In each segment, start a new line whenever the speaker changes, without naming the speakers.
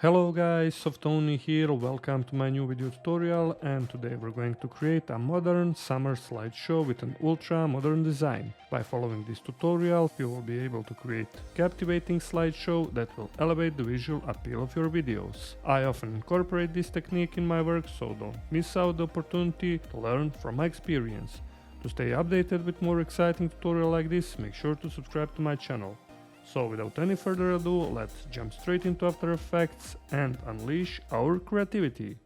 Hello guys, Softoni here, welcome to my new video tutorial, and today we're going to create a modern summer slideshow with an ultra modern design. By following this tutorial you will be able to create captivating slideshow that will elevate the visual appeal of your videos. I often incorporate this technique in my work, so don't miss out the opportunity to learn from my experience. To stay updated with more exciting tutorials like this, make sure to subscribe to my channel. So without any further ado, let's jump straight into After Effects and unleash our creativity.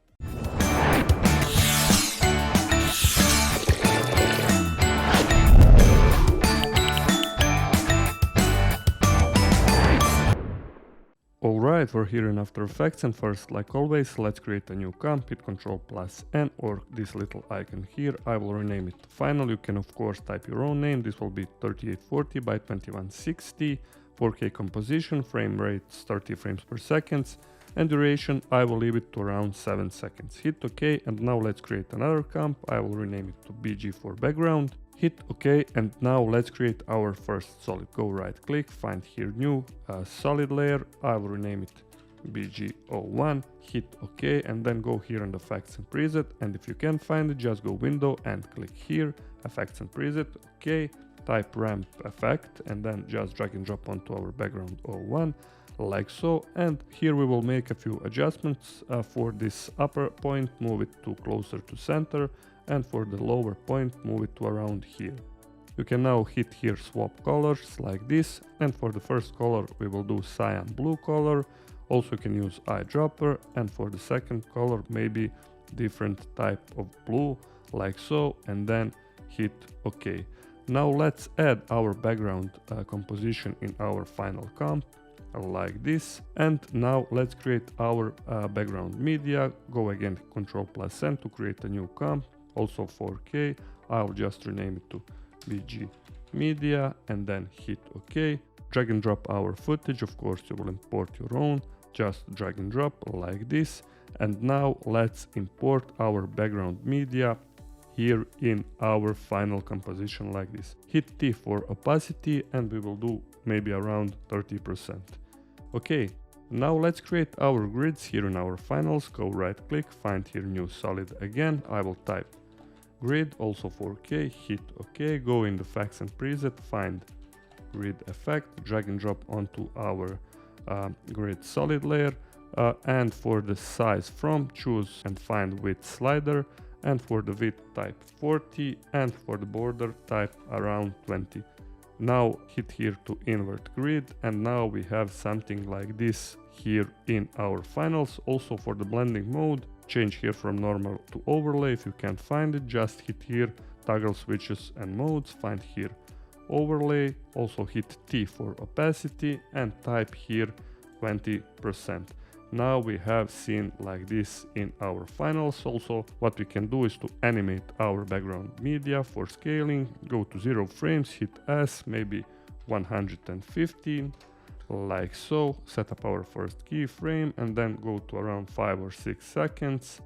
Alright, we're here in After Effects, and first, like always, let's create a new comp. Hit Ctrl+N or this little icon here. I will rename it to Final. You can of course type your own name. This will be 3840 by 2160. 4K composition, frame rate 30 frames per second, and duration I will leave it to around 7 seconds. Hit OK, and now let's create another comp. I will rename it to BG for background. Hit OK, and now let's create our first solid. Go right click, find here new solid layer. I will rename it BG01. Hit OK, and then go here on Effects and Preset, and if you can't find it, just go Window and click here, Effects and Preset. OK. Type ramp effect and then just drag and drop onto our background 01 like so, and here we will make a few adjustments. For this upper point, move it to closer to center, and for the lower point, move it to around here. You can now hit here swap colors like this, and for the first color we will do cyan blue color. Also you can use eyedropper, and for the second color maybe different type of blue like so, and then hit OK. Now let's add our background composition in our final comp like this, and now let's create our background media. Go again Ctrl+N to create a new comp, also 4K. I'll just rename it to BG media and then hit OK. Drag and drop our footage. Of course you will import your own, just drag and drop like this, and now let's import our background media here in our final composition like this. Hit T for opacity, and we will do maybe around 30%. Okay, now let's create our grids here in our finals. Go right click, find here new solid again. I will type grid, also 4K, hit OK, go in the Effects and Preset, find grid effect, drag and drop onto our grid solid layer, and for the size from, choose and find width slider, and for the width type 40, and for the border type around 20. Now hit here to invert grid, and now we have something like this here in our finals. Also for the blending mode, change here from normal to overlay. If you can't find it, just hit here toggle switches and modes, find here overlay, also hit T for opacity and type here 20%. Now we have seen like this in our finals. Also what we can do is to animate our background media. For scaling, go to 0 frames, hit S, maybe 115 like so. Set up our first keyframe and then go to around 5 or 6 seconds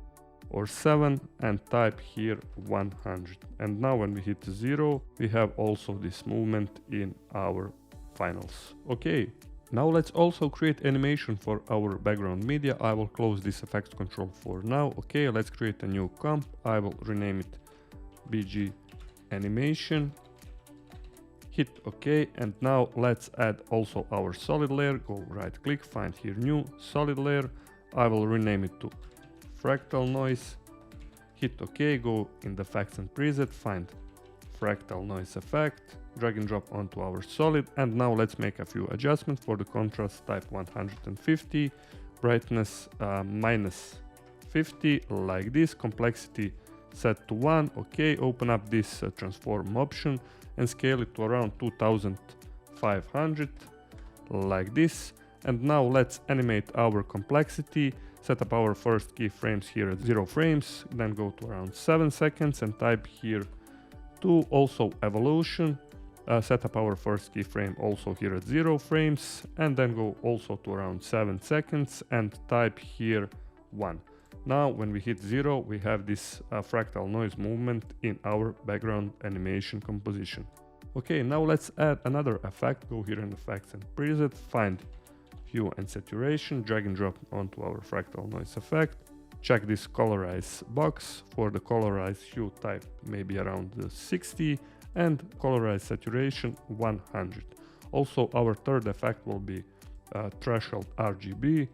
or 7 and type here 100. And now when we hit 0, we have also this movement in our finals. Okay. Now let's also create animation for our background media. I will close this effects control for now. Okay, let's create a new comp. I will rename it BG animation. Hit OK, and now let's add also our solid layer. Go right click, find here new solid layer. I will rename it to fractal noise. Hit OK, go in the Effects and Preset, find fractal noise effect, drag and drop onto our solid, and now let's make a few adjustments. For the contrast, type 150, brightness -50 like this, complexity set to 1. Okay, open up this transform option and scale it to around 2500 like this. And now let's animate our complexity. Set up our first keyframes here at 0 frames, then go to around 7 seconds and type here 2. Also evolution, set up our first keyframe also here at 0 frames, and then go also to around 7 seconds and type here 1. Now when we hit 0, we have this fractal noise movement in our background animation composition. Okay, now let's add another effect. Go here in Effects and Preset, find hue and saturation, drag and drop onto our fractal noise effect. Check this colorize box. For the colorize hue type maybe around 60 and colorize saturation 100. Also our third effect will be threshold RGB.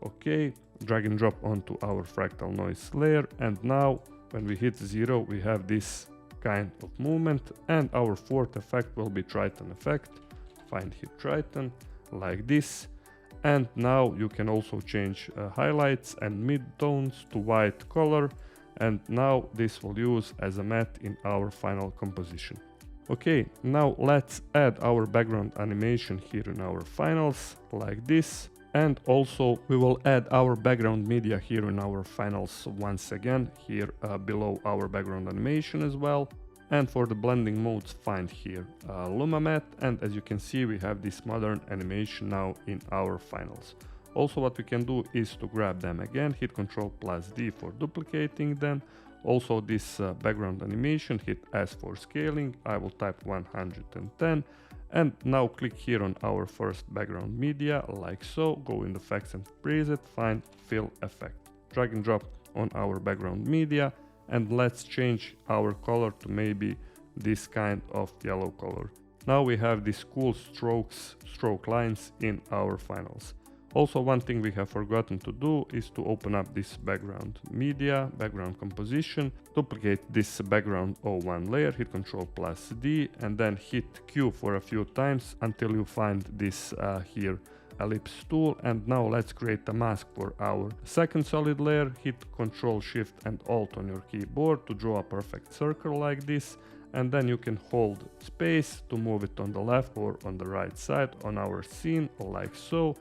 Okay, drag and drop onto our fractal noise layer, and now when we hit 0 we have this kind of movement, and our fourth effect will be Triton effect. Find here Triton like this, and now you can also change highlights and mid-tones to white color, and now this will use as a matte in our final composition. Okay, now let's add our background animation here in our finals like this. And also we will add our background media here in our finals once again, here below our background animation as well. And for the blending modes, find here Luma Matte, and as you can see we have this modern animation now in our finals. Also what we can do is to grab them again, hit Ctrl+D for duplicating them. Also this background animation, hit S for scaling, I will type 110. And now click here on our first background media, like so, go in the effects and preset, find fill effect. Drag and drop on our background media, and let's change our color to maybe this kind of yellow color. Now we have these cool stroke lines in our finals. Also one thing we have forgotten to do is to open up this background media, background composition, duplicate this background O1 layer, hit Ctrl+D, and then hit Q for a few times until you find this here ellipse tool. And now let's create a mask for our second solid layer, hit Ctrl, Shift and Alt on your keyboard to draw a perfect circle like this. And then you can hold space to move it on the left or on the right side on our scene like so.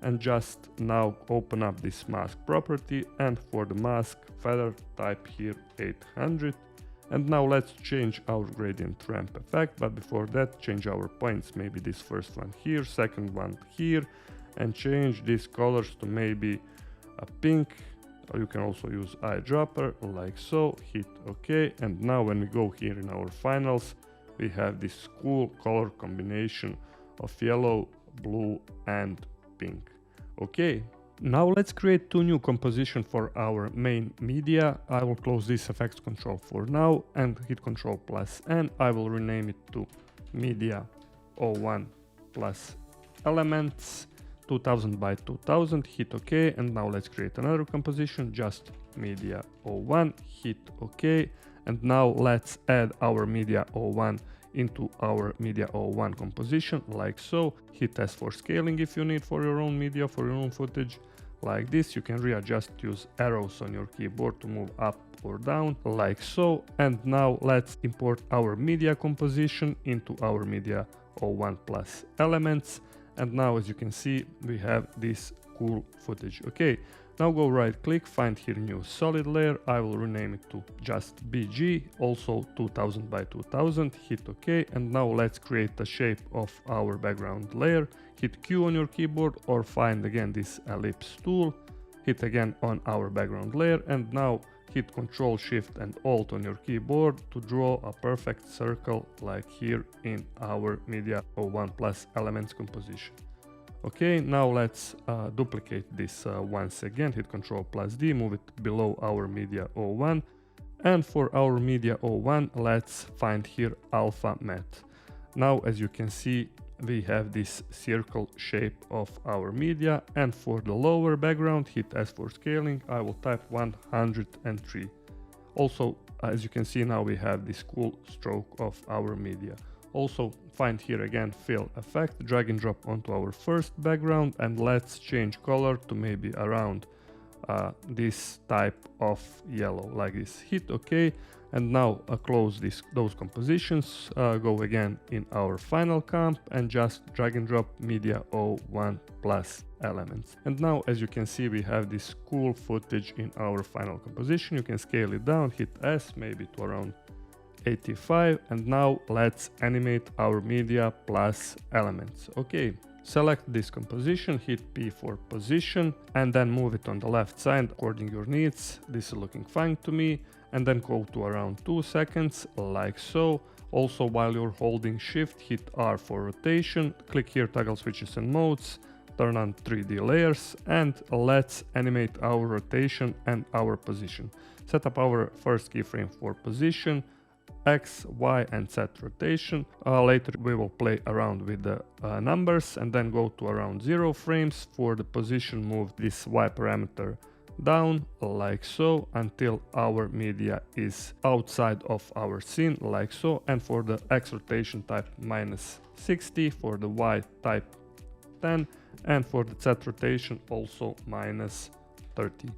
And just now open up this mask property, and for the mask feather type here 800. And now let's change our gradient ramp effect, but before that change our points, maybe this first one here, second one here, and change these colors to maybe a pink, or you can also use eyedropper like so, hit OK. And now when we go here in our finals, we have this cool color combination of yellow, blue and pink. Okay, now let's create two new compositions for our main media. I will close this effects control for now and hit Ctrl+N. I will rename it to media 01 plus elements 2000 by 2000, hit OK. And now let's create another composition, just media 01, hit OK. And now let's add our media 01 into our media 01 composition like so. Hit S for scaling if you need for your own media, for your own footage like this. You can readjust, use arrows on your keyboard to move up or down like so. And now let's import our media composition into our media 01 plus elements. And now as you can see we have this cool footage. Okay, now go right click, find here new solid layer. I will rename it to just BG, also 2000 by 2000, hit OK. And now let's create the shape of our background layer. Hit Q on your keyboard or find again this ellipse tool, hit again on our background layer, and now hit Ctrl, Shift and Alt on your keyboard to draw a perfect circle like here in our media 01 plus elements composition. Okay, now let's duplicate this once again, hit Ctrl+D, move it below our media 01. And for our media 01, let's find here alpha matte. Now, as you can see, we have this circle shape of our media. And for the lower background, hit S for scaling, I will type 103. Also, as you can see now, we have this cool stroke of our media. Also find here again fill effect, drag and drop onto our first background, and let's change color to maybe around this type of yellow like this. Hit OK. And now close those compositions, go again in our final comp and just drag and drop media 01 plus elements. And now as you can see we have this cool footage in our final composition. You can scale it down, hit S maybe to around 85. And now let's animate our media plus elements. Okay, select this composition, hit P for position, and then move it on the left side according to your needs. This is looking fine to me. And then go to around 2 seconds like so. Also while you're holding shift, hit R for rotation, click here toggle switches and modes, turn on 3D layers, and let's animate our rotation and our position. Set up our first keyframe for position, X, Y, and Z rotation. Later we will play around with the numbers and then go to around 0 frames. For the position, move this Y parameter down like so until our media is outside of our scene like so. And for the X rotation, type -60, for the Y type 10, and for the Z rotation also -30.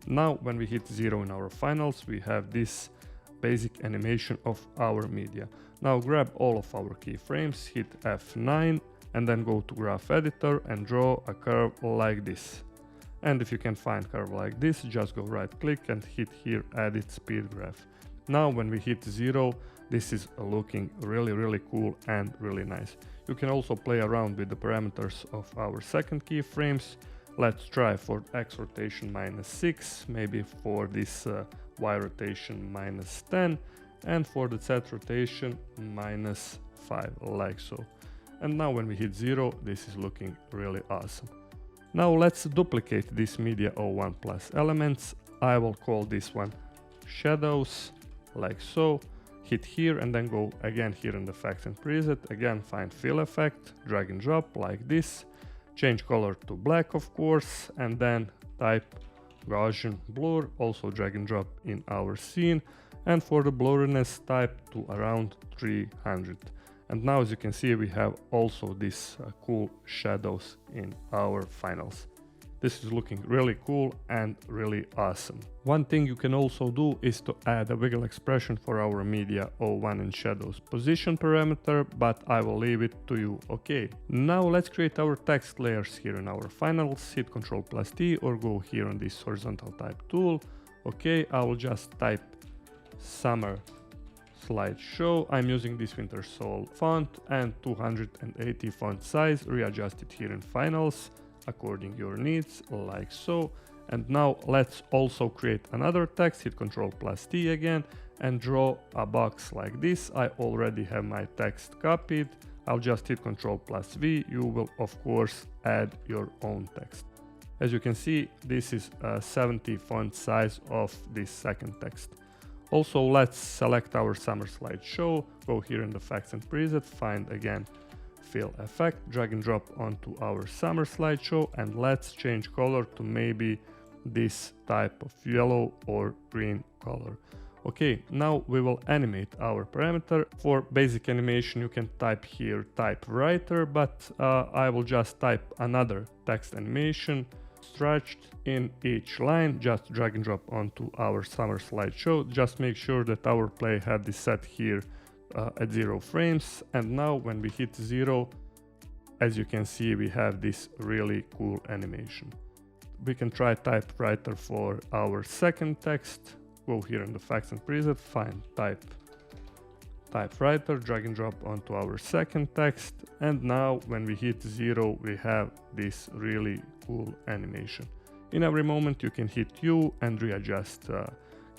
Now when we hit 0 in our finals, we have this basic animation of our media. Now grab all of our keyframes, hit F9, and then go to graph editor and draw a curve like this. And if you can find curve like this, just go right click and hit here edit speed graph. Now when we hit 0, this is looking really cool and really nice. You can also play around with the parameters of our second keyframes. Let's try for X rotation -6, maybe for this Y rotation -10, and for the Z rotation -5, like so. And now when we hit 0, this is looking really awesome. Now let's duplicate this media 01 plus elements. I will call this one shadows, like so. Hit here and then go again here in the effects and preset. Again, find fill effect, drag and drop like this. Change color to black, of course, and then type Gaussian blur, also drag and drop in our scene. And for the blurriness, type to around 300. And now, as you can see, we have also these cool shadows in our finals. This is looking really cool and really awesome. One thing you can also do is to add a wiggle expression for our media 01 in shadows position parameter, but I will leave it to you. Okay, now let's create our text layers here in our finals. Hit Ctrl+T or go here on this horizontal type tool. Okay, I will just type Summer Slideshow. I'm using this Winter Soul font and 280 font size. Readjust it here in finals according your needs, like so. And now let's also create another text. Hit Ctrl+T again and draw a box like this. I already have my text copied. I'll just hit Ctrl+V. You will of course add your own text. As you can see, this is a 70 font size of this second text. Also, let's select our Summer Slideshow, go here in the effects and preset, find again fill effect, drag and drop onto our Summer Slideshow, and let's change color to maybe this type of yellow or green color. Okay, now we will animate our parameter. For basic animation, you can type here typewriter, but I will just type another text animation stretched in each line. Just drag and drop onto our Summer Slideshow. Just make sure that our playhead is set here at 0 frames. And now when we hit 0, as you can see, we have this really cool animation. We can try typewriter for our second text. Go here in the effects and preset, find typewriter, drag and drop onto our second text. And now when we hit 0, we have this really cool animation. In every moment you can hit U and readjust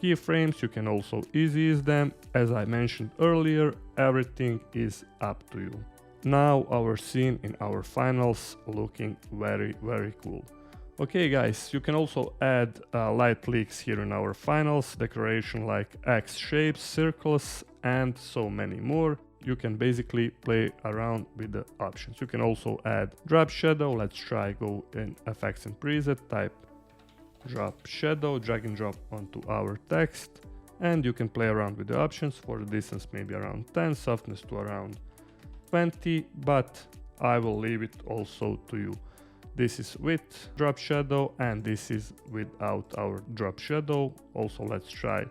keyframes. You can also ease them. As I mentioned earlier, everything is up to you. Now our scene in our finals looking very cool. Okay guys, you can also add light leaks here in our finals, decoration like X shapes, circles, and so many more. You can basically play around with the options. You can also add drop shadow. Let's try go in effects and preset, type drop shadow, drag and drop onto our text, and you can play around with the options. For the distance maybe around 10, softness to around 20, but I will leave it also to you. This is with drop shadow and this is without our drop shadow. Also let's try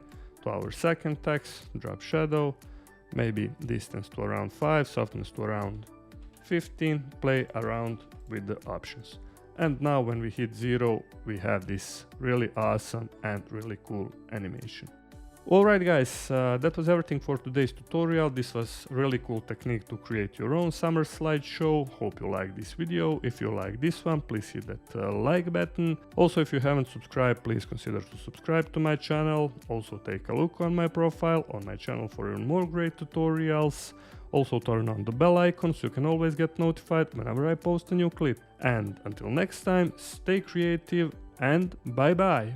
to our second text, drop shadow, maybe distance to around 5, softness to around 15, play around with the options. And now when we hit 0, we have this really awesome and really cool animation. Alright guys, that was everything for today's tutorial. This was really cool technique to create your own summer slideshow. Hope you like this video. If you like this one, please hit that like button. Also, if you haven't subscribed, please consider to subscribe to my channel. Also take a look on my profile on my channel for even more great tutorials. Also turn on the bell icon so you can always get notified whenever I post a new clip. And until next time, stay creative and bye bye!